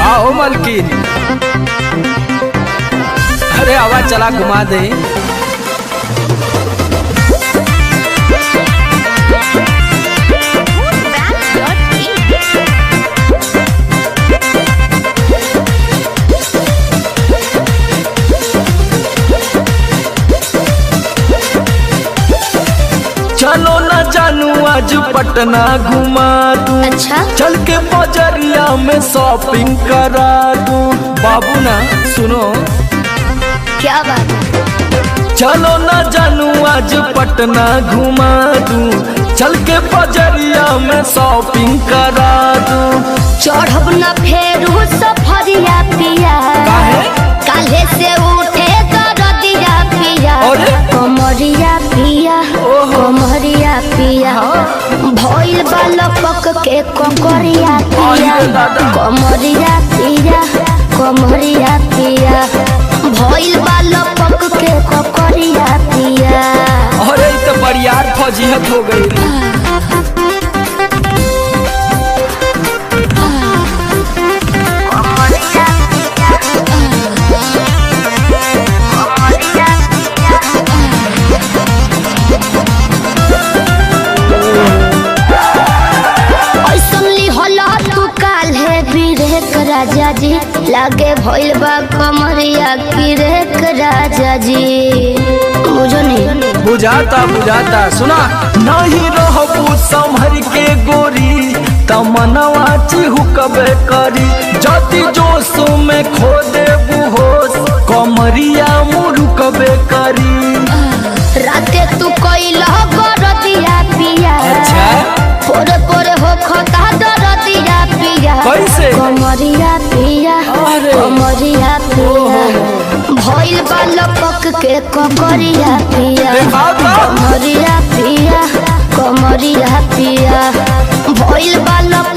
आओ मलकिन, अरे आवाज चला घुमा दे। चलो ना जानू आज पटना घुमा दूं। अच्छा? चल के बजरिया में शॉपिंग करा दूं। बाबू ना सुनो, क्या बात है? चलो ना जानू आज पटना घुमा दूं। चल के बजरिया में शॉपिंग करा दूं। चढ़ब न फेरू सफरिया पिया, काले से उठे दरदिया पिया। अरे? कमरिया पिया, कमरिया पिया, भइल बालपक के ककरिया पिया। कमरिया पिया, कमरिया पिया, भइल बालपक के ककरिया पिया। अरे तो बरियार फजीहत हो गई। राजा जी लागे भइल बा कमरिया की रेख राजा जी। बुझो नहीं? बुझाता बुझाता, सुना नहीं रहबू संभर के गोरी तमनवा चिहुकबे करी। जति जोश में खो देबू होश कमरिया मुरुकबे करी। राते तू कइला गरदिया पिया। अच्छा? पोरे पोरे हो खता दरदिया पिया। कैसे? कमरिया पिया, अरे। कमरिया पिया, भइल बालपक के ककरिया पिया। कमरिया पिया, कमरिया पिया, भइल बालपक